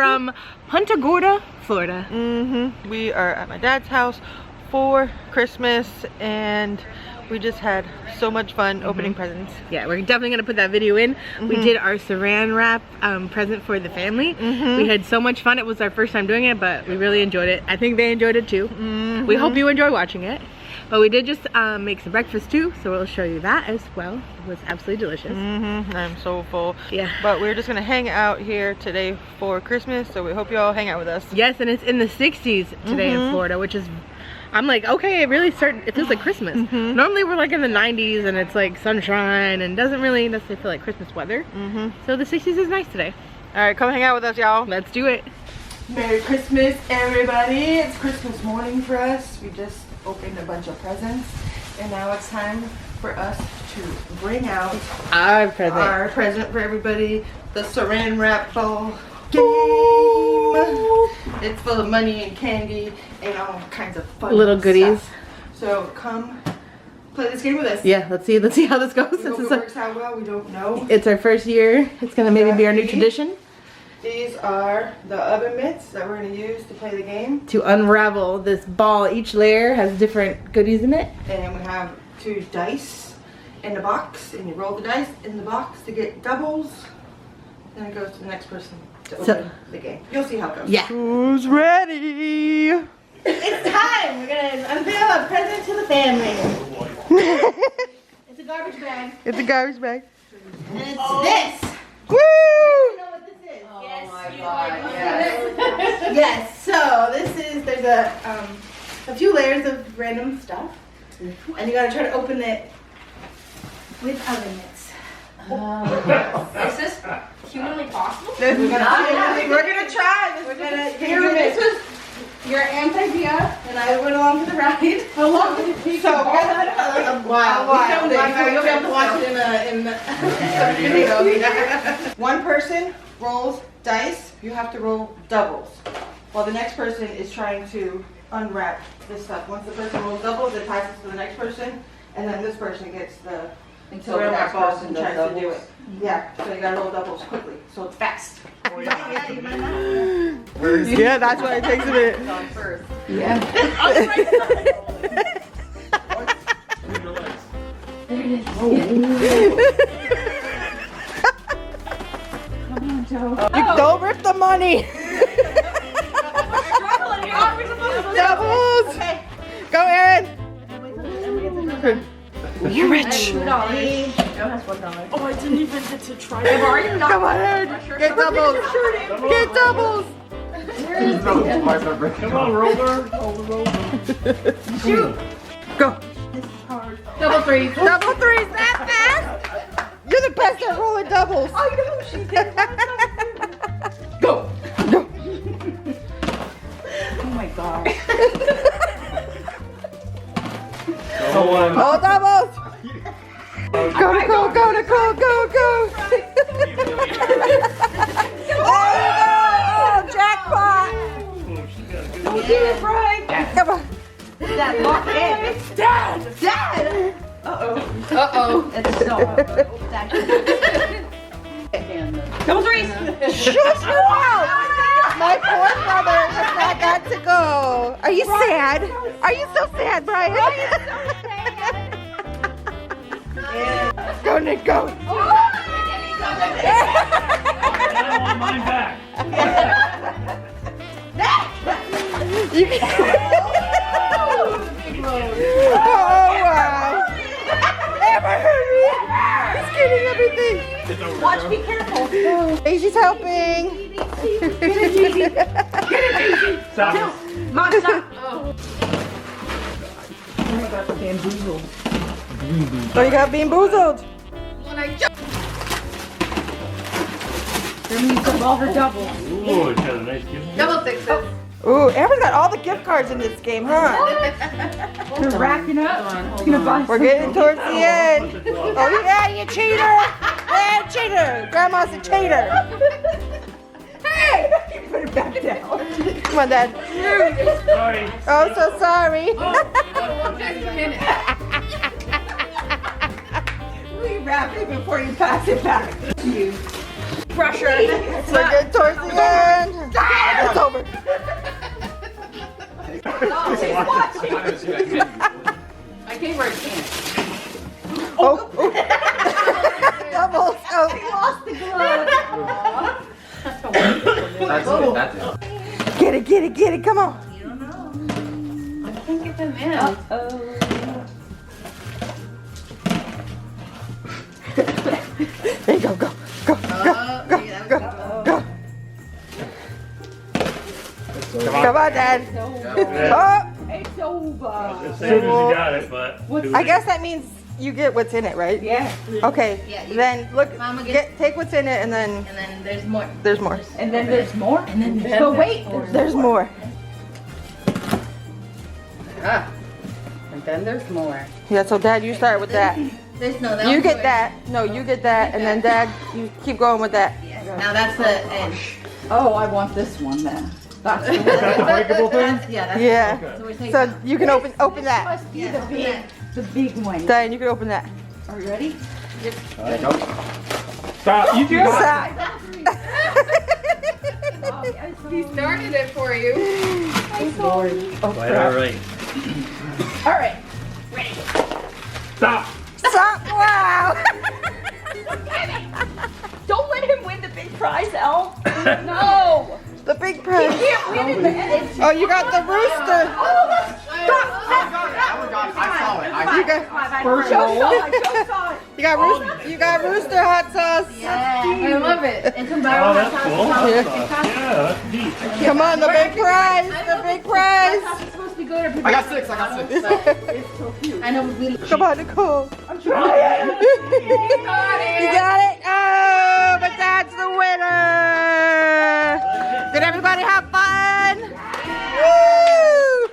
from Punta Gorda, Florida. We are at my dad's house for Christmas and we just had so much fun opening presents. Yeah, we're definitely gonna put that video in. We did our Saran Wrap present for the family. We had so much fun. It was our first time doing it, but we really enjoyed it. I think they enjoyed it too. We hope you enjoy watching it. But we did just make some breakfast too, so we'll show you that as well. It was absolutely delicious. I'm so full. Yeah. But we're just gonna hang out here today for Christmas, so we hope you all hang out with us. Yes, and it's in the 60s today in Florida, which is, I'm like, okay, it feels like Christmas. Normally we're like in the 90s and it's like sunshine and doesn't really necessarily feel like Christmas weather. So the 60s is nice today. All right, come hang out with us, y'all. Let's do it. Merry Christmas, everybody. It's Christmas morning for us. We just opened a bunch of presents and now it's time for us to bring out Our present for everybody, the Saran Wrap Ball Game. It's full of money and candy and all kinds of fun little goodies. stuff. So come play this game with us. Yeah, let's see how this goes. We hope it works out well. We don't know. It's our first year. It's gonna maybe be our new tradition. These are the oven mitts that we're going to use to play the game. To unravel this ball, each layer has different goodies in it. And we have 2 dice in the box, and you roll the dice in the box to get doubles. Then it goes to the next person to open the game. You'll see how it goes. Yeah. Who's ready? It's time! We're gonna unveil a present to the family. It's a garbage bag. It's a garbage bag. And it's this. Woo! You know what this is? Oh my God, yes. Yes, so there's a few layers of random stuff. And you gotta try to open it with oven mitts. Is this humanly possible? We're gonna try. This was your aunt's idea, and I went along for the ride. How long did it take? So we're gonna a while. We filmed it, so you'll be able to watch it in the video. One person rolls dice. You have to roll doubles, while the next person is trying to unwrap this stuff. Once the person rolls doubles, it passes to the next person, and then this person gets the Saran Wrap balls and tries to do it. Yeah, so you gotta roll doubles quickly, so it's fast. Yeah, that's why it takes a minute. Yeah. Don't rip the money. Doubles. Okay. Go, Erin. You're rich. $2. Oh, I didn't even get to try it. Come on, Erin. Get doubles. Get doubles. Come on, roller. Shoot. Go. Double threes. Double threes that fast? You're the best at rolling doubles. I know she did. Go. Go. Oh my god. All doubles. Go, Nicole, go, Nicole, go, go. Oh, jackpot. Don't do it, Brian. Come on. That lock in. Dad. Dad. Uh-oh. It's so Double threes. Shush your mouth. My poor mother has not got to go. Are you sad? Are you so sad, Brian? Go, Nick, go. I want mine back. You can... Oh, wow. Ever heard me? He's getting everything. Watch, be careful. Daisy's helping. Stop. Mom, stop. Oh, you got bean boozled. All her doubles. Ooh, it's got a nice gift. Double sixes. Ooh, Erin's got all the gift cards in this game, huh? We're racking up. We're getting towards the end. Oh, yeah, you cheater. Yeah, cheater. Grandma's a cheater. Hey! Put it back down. Come on, Dad. Sorry. Oh, so sorry. Just a minute. Rewrap it before you pass it back. Pressure. We're getting towards the end. lost the glove. That's it. That's it. Get it, get it, get it. Come on. You don't know. I can't get them in. There you go, go, go, go. Come on, Dad. Oh, It's over. As soon as you got it, but. I guess that means you get what's in it, right? Yeah. Okay. Yeah, you- Then look, Mama gets- take what's in it, and then And then there's more. there's more. And then there's more. And then there's But wait. There's more. And then there's more. Yeah. So, Dad, you start with that. There's no. You get that. No, you get that, and then Dad, you keep going with that. Yes. Now that's the end. Oh, I want this one then. That's the Is that the breakable thing? Yeah. That's Yeah. So we're taking. So you can open that. must be Yeah, the open big, that. the big one. Diane, you can open that. Are you ready? Stop. You do it. Stop. He started it for you. Right, all right. All right. Stop. Stop. Wow. Don't let him win the big prize, Elle. No. The big prize. Can't win in the end. Oh, you got the rooster. Oh, that's I saw it. You got, First Joe roll. saw it. Joe saw it. you got rooster hot sauce. I love it. And some barrel Oh, that's hot cool. sauce. Yeah, that's deep. Come on, the big prize. The big prize. It's supposed to be good. I got 6. I got 6. I know we. Come on, Nicole. I'm trying. You got it. Oh, but that's the winner. Did everybody have fun? Woo!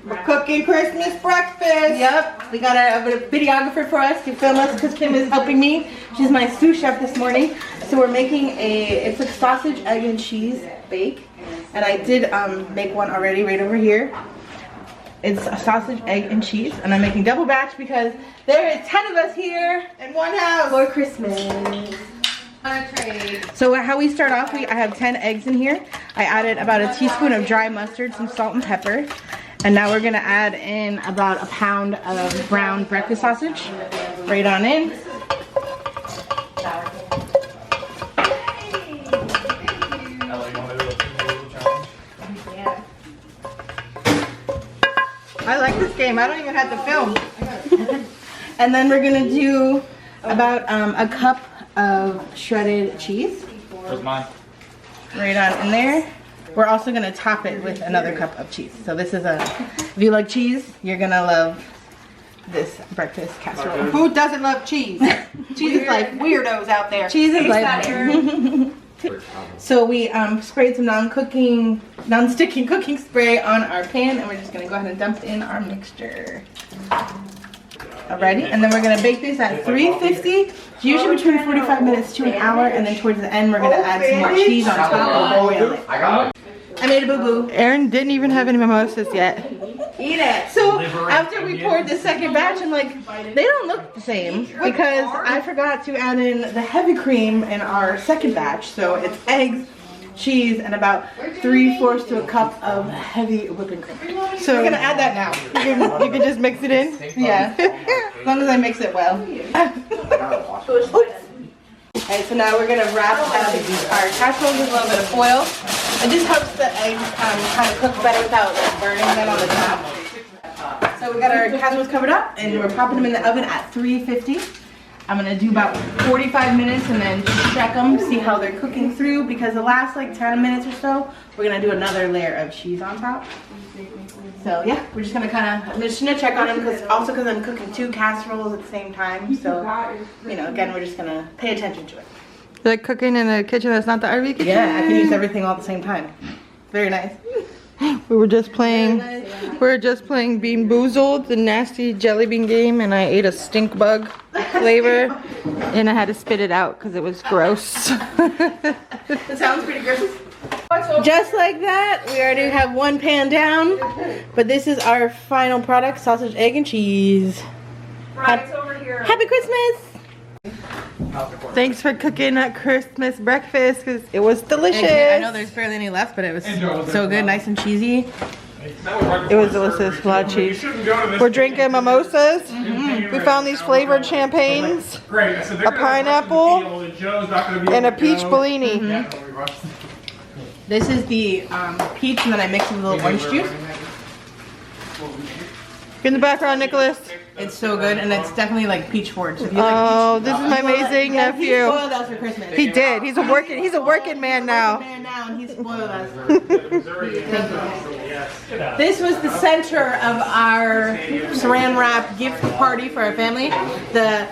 We're cooking Christmas breakfast. Yep, we got a videographer for us to film us because Kim is helping me. She's my sous chef this morning. So we're making it's a sausage, egg, and cheese bake. And I did make one already right over here. It's a sausage, egg, and cheese. And I'm making double batch because there is 10 of us here In one house. for Christmas. So how we start off, I have 10 eggs in here. I added about a teaspoon of dry mustard, some salt and pepper. And now we're gonna add in about a pound of brown breakfast sausage. Right on in. I like this game. I don't even have to film. And then we're gonna do about a cup of shredded cheese. Where's mine? Right on in there. We're also gonna top it with another cup of cheese. So this is if you like cheese, you're gonna love this breakfast casserole. Who doesn't love cheese? Cheese is like weirdos out there. Cheese is like. So we sprayed some non-sticking cooking spray on our pan, and we're just gonna go ahead and dump in our mixture. Alrighty, and then we're gonna bake this at 350, usually between 45 minutes to an hour, and then towards the end we're gonna add some more cheese on top and broil it. I got it. I made a boo-boo. Erin didn't even have any mimosas yet. Eat it. So after we poured the second batch, I'm like, they don't look the same because I forgot to add in the heavy cream in our second batch. So it's eggs, cheese, and about 3/4 to a cup of heavy whipping cream. So we're gonna add that now. You can just mix it in. Yeah, as long as I mix it well. Alright, so now we're gonna wrap our casserole with a little bit of foil. It just helps the eggs kind of cook better without burning them on the top. So we got our casseroles covered up, and we're popping them in the oven at 350. I'm gonna do about 45 minutes and then just check them, see how they're cooking through, because the last like 10 minutes or so, we're gonna do another layer of cheese on top. So yeah, we're just gonna I'm just gonna check on them because I'm cooking 2 casseroles at the same time. So, you know, again, we're just gonna pay attention to it. Like cooking in a kitchen that's not the RV kitchen. Yeah, I can use everything all at the same time. Very nice. We were just playing Bean Boozled, the nasty jelly bean game, and I ate a stink bug flavor, and I had to spit it out because it was gross. It sounds pretty gross. Just like that, we already have one pan down, but this is our final product: sausage, egg, and cheese. Right over here. Happy Christmas! Thanks for cooking that Christmas breakfast because it was delicious. I know there's barely any left, but it was so good, nice and cheesy. It was delicious, a lot of cheese. We're drinking mimosas. We found these flavored champagnes, a pineapple, and a peach Bellini. This is the peach, and then I mix it with a little orange juice. In the background, Nicholas. It's so good, and it's definitely like peach forward. So if you Oh, like peach, this is my amazing He nephew. spoiled us for Christmas. He did. He's a working man now. Man now, and he spoiled us. This was the center of our Saran Wrap gift party for our family. The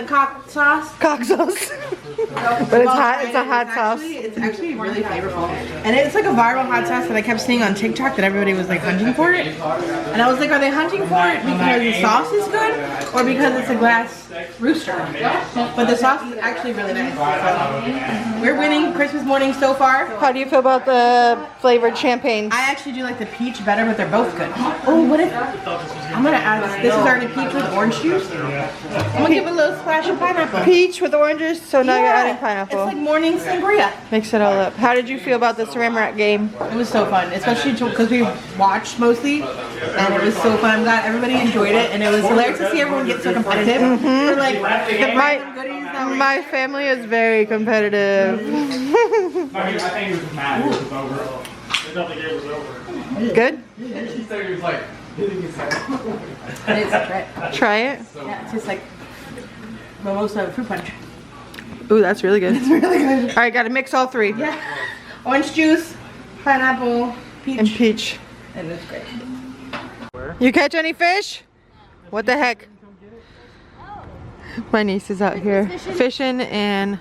cock sauce. Cock sauce. But it's hot. It's a hot sauce. It's actually really flavorful, and it's like a viral hot sauce that I kept seeing on TikTok that everybody was like hunting for it, and I was like, are they hunting for it because the sauce is good, or because it's a glass rooster? But the sauce is actually really nice. So, we're winning Christmas morning so far. How do you feel about the flavored champagne? I actually do like the peach better, but they're both good. Oh, what if I'm gonna add this? This is already peach with orange juice. I'm gonna give it a little splash of pineapple. Peach with oranges, so now you're adding pineapple. It's like morning sangria. Mix it all up. How did you feel about the Saran Wrap game? It was so fun, especially because we watched mostly, and it was so fun. I'm glad everybody enjoyed it, and it was hilarious to see everyone get so competitive. For like the random goodies that were My family is very competitive. I think it was mad. It was over. They thought the game was over. Good? She said he was like, And it's right. Try it. Yeah, it's just like mimosa fruit punch. Ooh, that's really good. It's really good. All right, gotta mix all three. Yeah. Orange juice, pineapple, peach, And peach. and it's great. You catch any fish? What the heck? My niece is out here fishing, and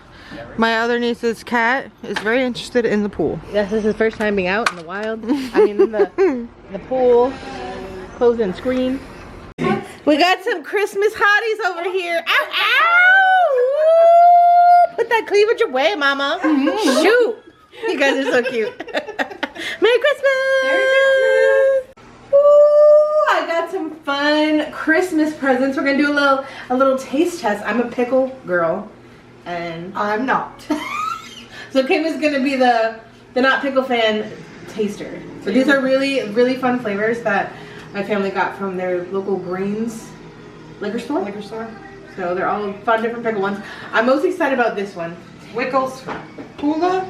my other niece's cat is very interested in the pool. Yes, this is the first time being out in the wild. I mean, in the pool, closed in screen. We got some Christmas hotties over here. Ow, ow! Put that cleavage away, mama. Shoot. You guys are so cute. Merry Christmas! Ooh, I got some fun Christmas presents. We're gonna do a little taste test. I'm a pickle girl, and I'm not. so Kim is gonna be the not pickle fan taster. So these are really fun flavors that my family got from their local Greens liquor store. So they're all fun, different pickle ones. I'm most excited about this one. Wickles Hula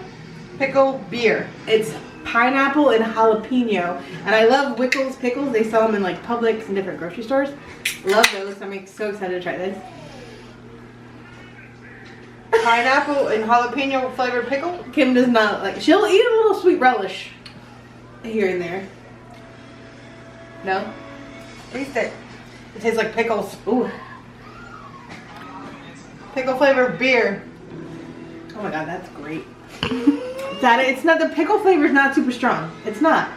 Pickle Beer. It's pineapple and jalapeno, and I love Wickles pickles. They sell them in like Publix and different grocery stores. Love those. I'm so excited to try this. Pineapple and jalapeno flavored pickle. Kim does not like. She'll eat a little sweet relish here and there. No. Taste it. It tastes like pickles. Ooh. Pickle flavored beer. Oh my god, that's great. It's not, the pickle flavor is not super strong. It's not.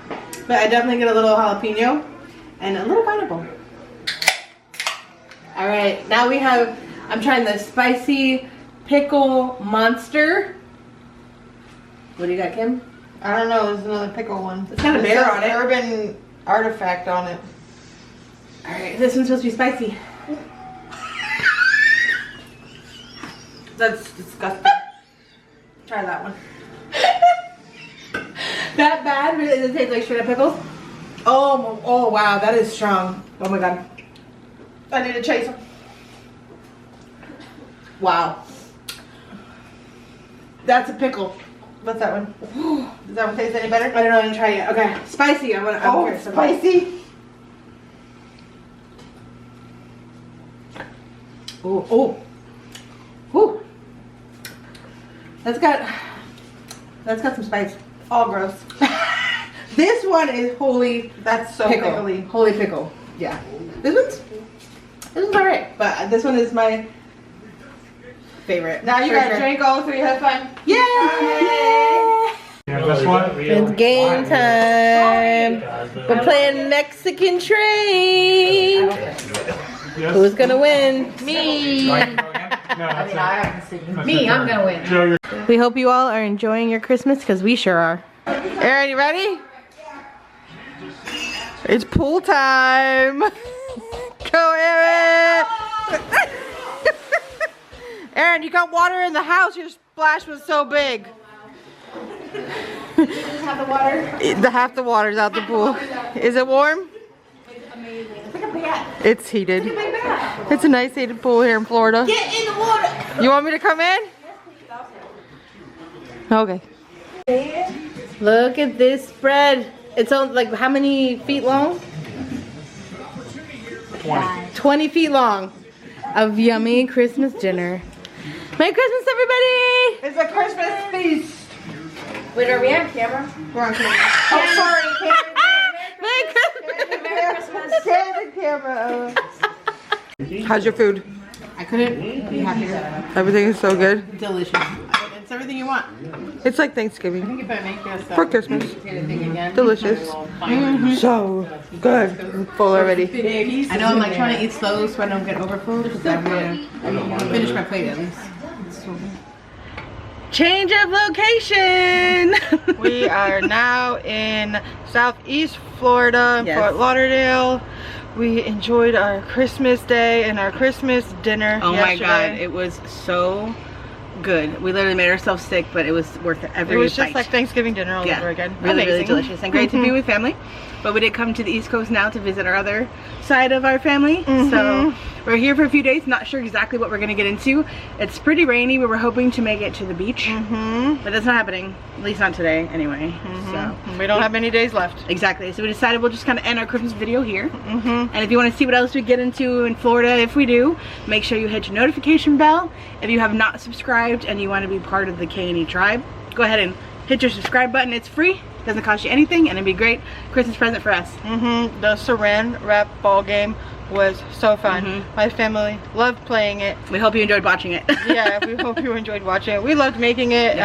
But I definitely get a little jalapeno and a little pineapple. Alright, now we have, I'm trying the spicy pickle monster. What do you got, Kim? I don't know, there's another pickle one. It's got a bear on it. Urban artifact on it. Alright, this one's supposed to be spicy. That's disgusting. Try that one. That bad? Really? Does it taste like straight up pickles? Oh wow, that is strong. Oh my god. I need a chaser. Wow. That's a pickle. What's that one? Does that one taste any better? I don't know, I'm gonna try it. Okay. Spicy. I'm curious. Spicy. Oh. Whew. That's got some spice. All gross. This one is holy. That's so pickle. pickly. Holy pickle. Yeah. This one's alright, but this one is my favorite. Now you gotta drink all three. Have fun. Yay! Yeah, this one? It's game time. We're playing Mexican Train. Who's gonna win? Me. No, Me, I'm gonna win. Joe, you're We hope you all are enjoying your Christmas, because we sure are. Erin, you ready? It's pool time. Go, Erin. Erin, you got water in the house. Your splash was so big. Have the water. The half the water's out the pool. Is it warm? It's like a bath. It's heated. It's like a bath. It's a nice heated pool here in Florida. Get in the water. You want me to come in? Okay. Look at this spread. It's on like how many feet long? 20 feet long of yummy Christmas dinner. Merry Christmas, everybody! It's a Christmas feast. Wait, are we on camera? We're on camera. Oh, sorry. Merry Christmas! Candid camera. How's your food? I couldn't be happier. Everything is so good. Delicious. It's everything you want. It's like Thanksgiving If I make this for Christmas. thing again, Delicious. So good. I'm full already. I know I'm like trying to eat slow so I don't get overfull because I want to finish my plate at least. Change of location. We are now in Southeast Florida, Yes. Fort Lauderdale. We enjoyed our Christmas day and our Christmas dinner Oh my yesterday. god, it was so good. We literally made ourselves sick, but it was worth it every It was just bite. like Thanksgiving dinner all over again. Really, really Amazing. delicious and great to be with family. But we did come to the East Coast now to visit our other side of our family. So we're here for a few days, not sure exactly what we're gonna get into. It's pretty rainy. We were hoping to make it to the beach, but that's not happening, at least not today anyway. So We don't have many days left. exactly, so we decided we'll just kind of end our Christmas video here. And if you want to see what else we get into in Florida, if we do, make sure you hit your notification bell. If you have not subscribed and you want to be part of the K&E tribe, go ahead and hit your subscribe button. It's free, doesn't cost you anything, and it'd be a great Christmas present for us. The Saran Wrap Ball Game was so fun. My family loved playing it. We hope you enjoyed watching it. Yeah, we hope you enjoyed watching it. We loved making it.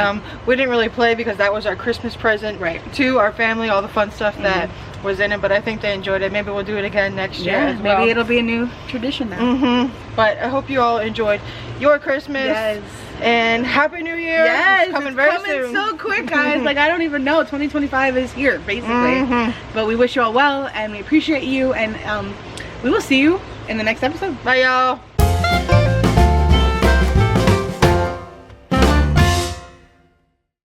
We didn't really play because that was our Christmas present to our family, all the fun stuff that was in it, but I think they enjoyed it. Maybe we'll do it again next year as well. Maybe it'll be a new tradition now. But I hope you all enjoyed your Christmas. Yes. And Happy New Year. Yes, it's coming it's very coming soon. so quick, guys. Like, I don't even know. 2025 is here, basically. But we wish you all well, and we appreciate you, and we will see you in the next episode. Bye, y'all.